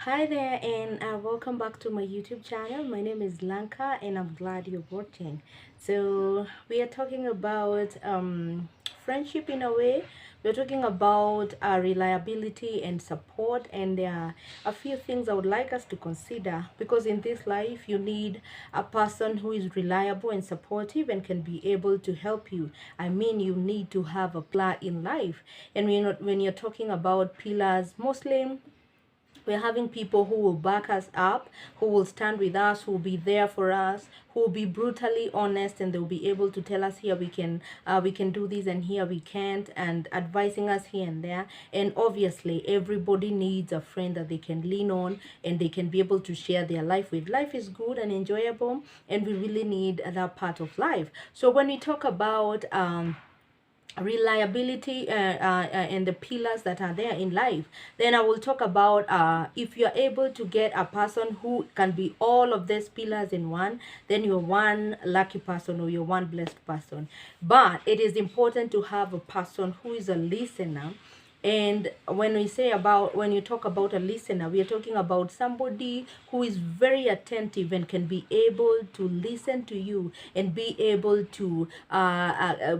Hi there, and welcome back to my YouTube channel. My name is Lanka and I'm glad you're watching. So we are talking about friendship in a way. We're talking about reliability and support, and there are a few things I would like us to consider, because in this life you need a person who is reliable and supportive and can be able to help you. I mean, you need to have a pillar in life. And when you're talking about pillars, mostly we're having people who will back us up, who will stand with us, who will be there for us, who will be brutally honest, and they'll be able to tell us here we can do this and here we can't, and advising us here and there. And obviously everybody needs a friend that they can lean on and they can be able to share their life with. Life is good and enjoyable, and we really need that part of life. So when we talk about reliability and the pillars that are there in life, then I will talk about if you're able to get a person who can be all of these pillars in one, then you're one lucky person or you're one blessed person. But it is important to have a person who is a listener. And when you talk about a listener, we are talking about somebody who is very attentive and can be able to listen to you and be able to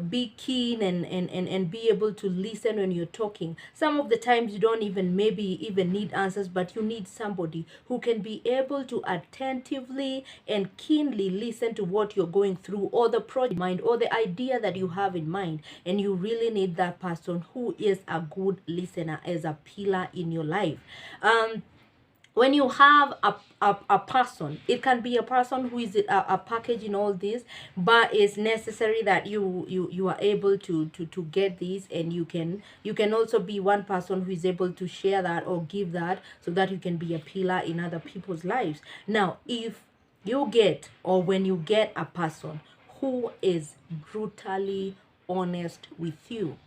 be keen and be able to listen when you're talking. Some of the times you don't even need answers, but you need somebody who can be able to attentively and keenly listen to what you're going through, or the project in mind, or the idea that you have in mind. And you really need that person who is a good listener as a pillar in your life. When you have a person, it can be a person who is a package in all this, but it's necessary that you are able to get this, and you can also be one person who is able to share that or give that, so that you can be a pillar in other people's lives. Now, if you get, or when you get a person who is brutally honest with you,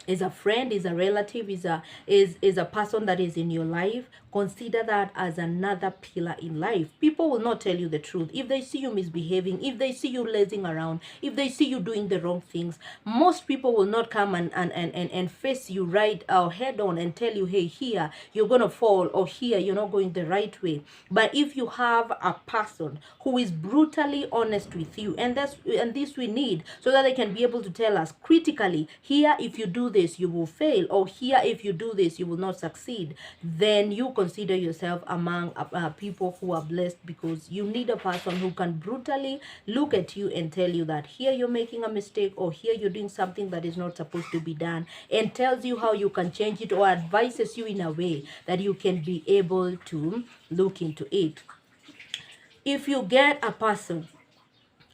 is a friend, is a relative, is a person that is in your life, consider that as another pillar in life. People will not tell you the truth. If they see you misbehaving, if they see you lazing around, if they see you doing the wrong things, most people will not come and face you right head on and tell you, hey, here you're gonna fall, or here you're not going the right way. But if you have a person who is brutally honest with you, and this we need, so that they can be able to tell us critically, here if you do this you will fail, or here if you do this you will not succeed, then you consider yourself among people who are blessed, because you need a person who can brutally look at you and tell you that here you're making a mistake, or here you're doing something that is not supposed to be done, and tells you how you can change it, or advises you in a way that you can be able to look into it. If you get a person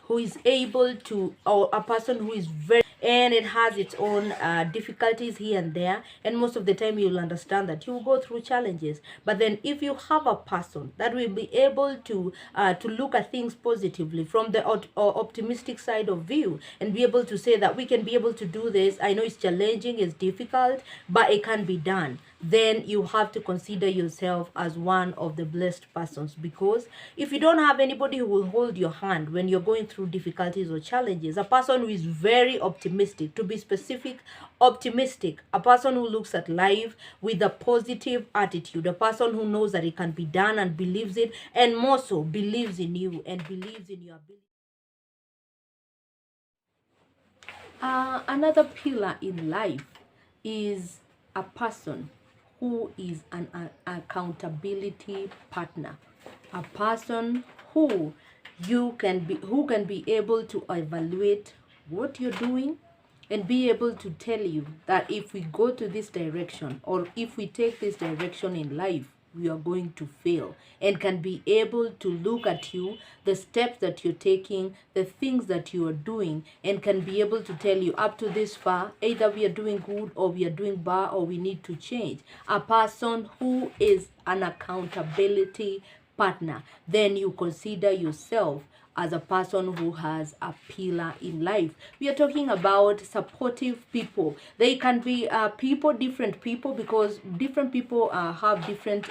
who is able to, or a person who is very, and it has its own difficulties here and there, and most of the time you'll understand that you will go through challenges. But then if you have a person that will be able to look at things positively from the optimistic side of view, and be able to say that we can be able to do this, I know it's challenging, it's difficult, but it can be done, then you have to consider yourself as one of the blessed persons. Because if you don't have anybody who will hold your hand when you're going through difficulties or challenges, a person who is very optimistic, to be specific, optimistic, a person who looks at life with a positive attitude, a person who knows that it can be done and believes it, and more so believes in you and believes in your ability. Another pillar in life is a person who is an accountability partner, a person who can be able to evaluate what you're doing, and be able to tell you that if we go to this direction, or if we take this direction in life, we are going to fail, and can be able to look at you, the steps that you're taking, the things that you are doing, and can be able to tell you, up to this far, either we are doing good or we are doing bad, or we need to change. A person who is an accountability partner, then you consider yourself as a person who has a pillar in life. We are talking about supportive people. They can be different people, because different people have different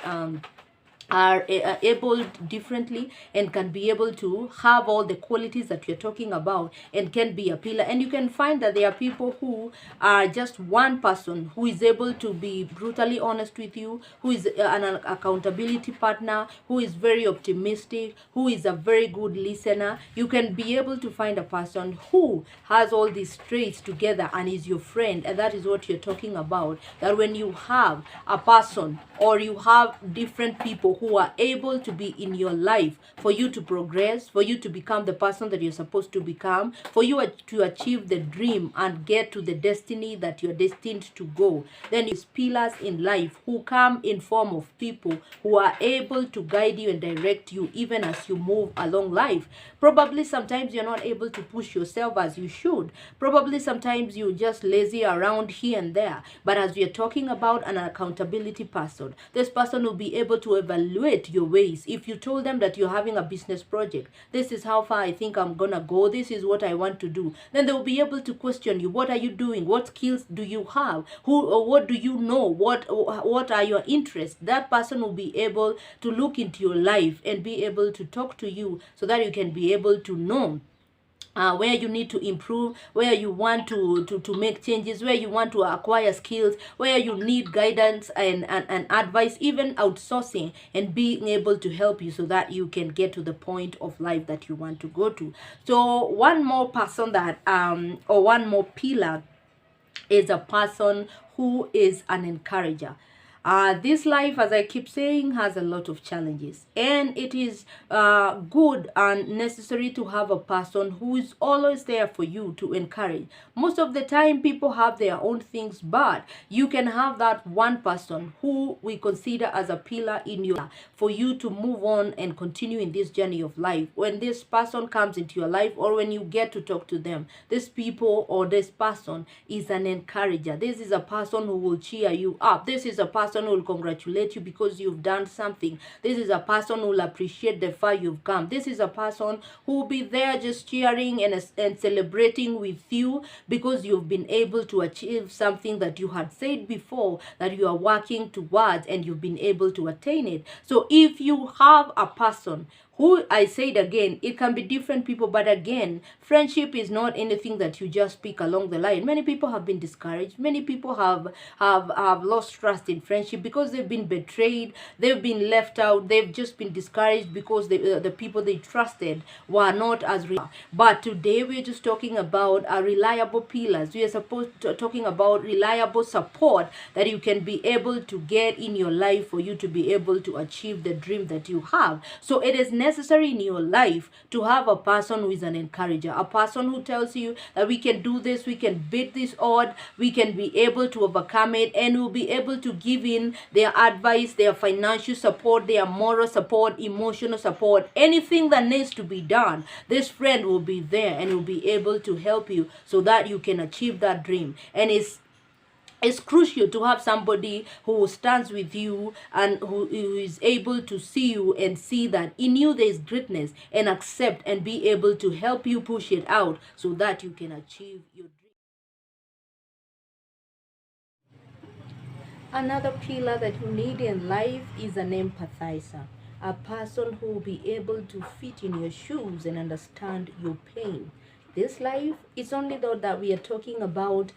are able differently and can be able to have all the qualities that you're talking about and can be a pillar. And you can find that there are people who are just one person who is able to be brutally honest with you, who is an accountability partner, who is very optimistic, who is a very good listener. You can be able to find a person who has all these traits together and is your friend, and that is what you're talking about. That when you have a person or you have different people who are able to be in your life for you to progress, for you to become the person that you're supposed to become, for you to achieve the dream and get to the destiny that you're destined to go, then it's pillars in life who come in form of people who are able to guide you and direct you even as you move along life. Probably sometimes you're not able to push yourself as you should. Probably sometimes you're just lazy around here and there. But as we are talking about an accountability person, this person will be able to evaluate your ways. If you told them that you're having a business project, this is how far I think I'm gonna go, this is what I want to do, then they will be able to question you. What are you doing? What skills do you have? Who or what do you know? What are your interests? That person will be able to look into your life and be able to talk to you so that you can be able to know where you need to improve, where you want to make changes, where you want to acquire skills, where you need guidance and advice, even outsourcing and being able to help you so that you can get to the point of life that you want to go to. So one more person that or one more pillar is a person who is an encourager. This life, as I keep saying, has a lot of challenges, and it is good and necessary to have a person who is always there for you to encourage. Most of the time, people have their own things, but you can have that one person who we consider as a pillar in your life for you to move on and continue in this journey of life. When this person comes into your life, or when you get to talk to them, this people or this person is an encourager. This is a person who will cheer you up. This is a person who will congratulate you because you've done something. This is a person who will appreciate the far you've come. This is a person who will be there just cheering and celebrating with you because you've been able to achieve something that you had said before that you are working towards, and you've been able to attain it. So if you have a person who, I said again, it can be different people, but again, friendship is not anything that you just pick along the line. Many people have been discouraged. Many people have lost trust in friendship because they've been betrayed, they've been left out, they've just been discouraged because the people they trusted were not as real. But today we're just talking about reliable pillars. We are supposed to talking about reliable support that you can be able to get in your life for you to be able to achieve the dream that you have. So it is necessary in your life to have a person who is an encourager, a person who tells you that we can do this, we can beat this odd, we can be able to overcome it, and will be able to give in their advice, their financial support, their moral support, emotional support, anything that needs to be done. This friend will be there and will be able to help you so that you can achieve that dream. And it's crucial to have somebody who stands with you and who is able to see you and see that in you there is greatness, and accept and be able to help you push it out so that you can achieve your dream. Another pillar that you need in life is an empathizer, a person who will be able to fit in your shoes and understand your pain. This life, it's only though that we are talking about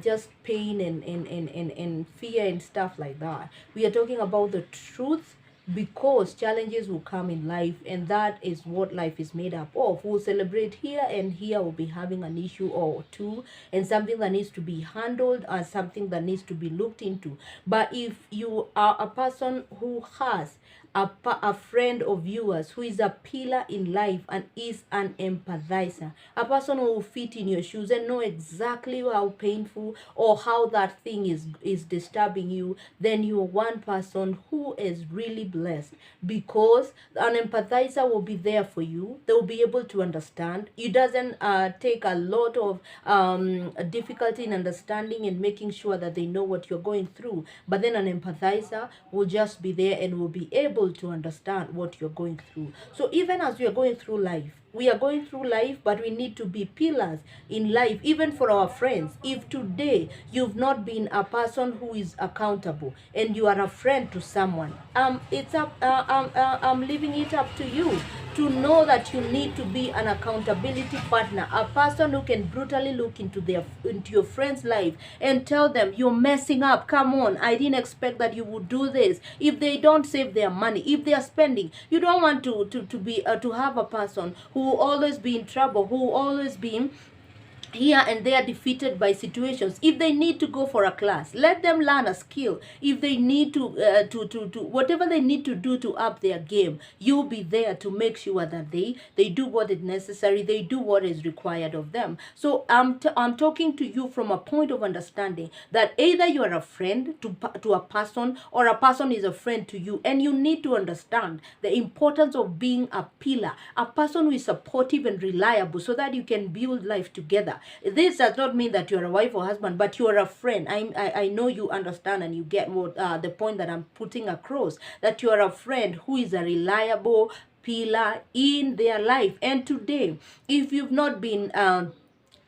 just pain and fear and stuff like that. We are talking about the truth, because challenges will come in life, and that is what life is made up of. We'll celebrate here, and here we'll be having an issue or two, and something that needs to be handled or something that needs to be looked into. But if you are a person who has a friend of yours who is a pillar in life and is an empathizer, a person who will fit in your shoes and know exactly how painful or how that thing is disturbing you, then you're one person who is really blessed, because an empathizer will be there for you. They will be able to understand. It doesn't take a lot of difficulty in understanding and making sure that they know what you're going through, but then an empathizer will just be there and will be able to understand what you're going through. So even as you're going through life, we are going through life, but we need to be pillars in life, even for our friends. If today you've not been a person who is accountable and you are a friend to someone, I'm leaving it up to you to know that you need to be an accountability partner, a person who can brutally look into your friend's life and tell them, you're messing up, come on, I didn't expect that you would do this. If they don't save their money, if they are spending, you don't want to have a person who will always be in trouble, who will always be here and they are defeated by situations. If they need to go for a class, let them learn a skill. If they need to whatever they need to do to up their game, you'll be there to make sure that they do what is necessary, they do what is required of them. So I'm talking to you from a point of understanding that either you are a friend to a person, or a person is a friend to you, and you need to understand the importance of being a pillar, a person who is supportive and reliable, so that you can build life together. This does not mean that you're a wife or husband, but you are a friend. I know you understand and you get what the point that I'm putting across, that you are a friend who is a reliable pillar in their life. And today, if you've not been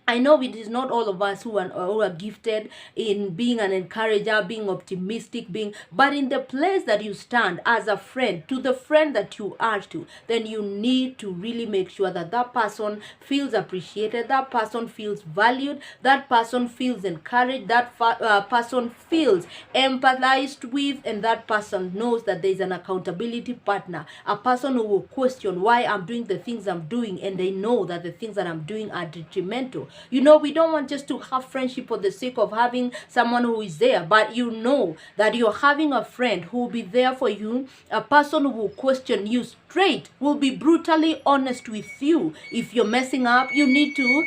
I know it is not all of us who are gifted in being an encourager, being optimistic, but in the place that you stand as a friend, to the friend that you are to, then you need to really make sure that that person feels appreciated, that person feels valued, that person feels encouraged, that person feels empathized with, and that person knows that there is an accountability partner, a person who will question why I'm doing the things I'm doing, and they know that the things that I'm doing are detrimental. You know, we don't want just to have friendship for the sake of having someone who is there, but you know that you're having a friend who will be there for you, a person who will question you straight, will be brutally honest with you. If you're messing up, you need to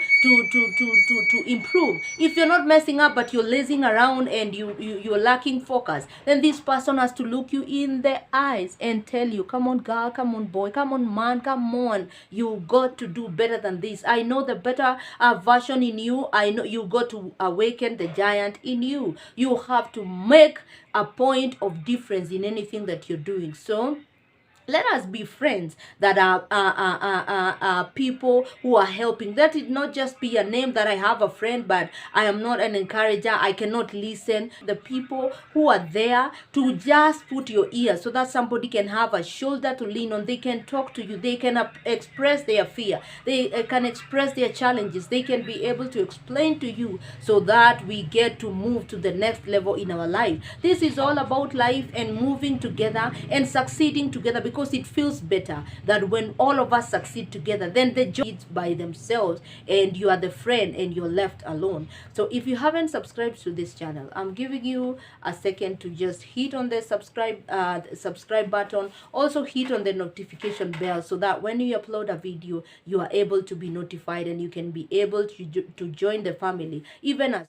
improve. If you're not messing up but you're lazing around and you're lacking focus, then this person has to look you in the eyes and tell you, come on girl, come on boy, come on man, come on, you got to do better than this. I know the better version in you. I know you got to awaken the giant in you. You have to make a point of difference in anything that you're doing. So let us be friends that are people who are helping. Let it not just be a name that I have a friend, but I am not an encourager. I cannot listen. The people who are there to just put your ear so that somebody can have a shoulder to lean on. They can talk to you. They can express their fear. They can express their challenges. They can be able to explain to you so that we get to move to the next level in our life. This is all about life and moving together and succeeding together, because it feels better that when all of us succeed together, then the job is by themselves and you are the friend and you're left alone. So if you haven't subscribed to this channel, I'm giving you a second to just hit on the subscribe button. Also hit on the notification bell so that when you upload a video, you are able to be notified and you can be able to join the family even as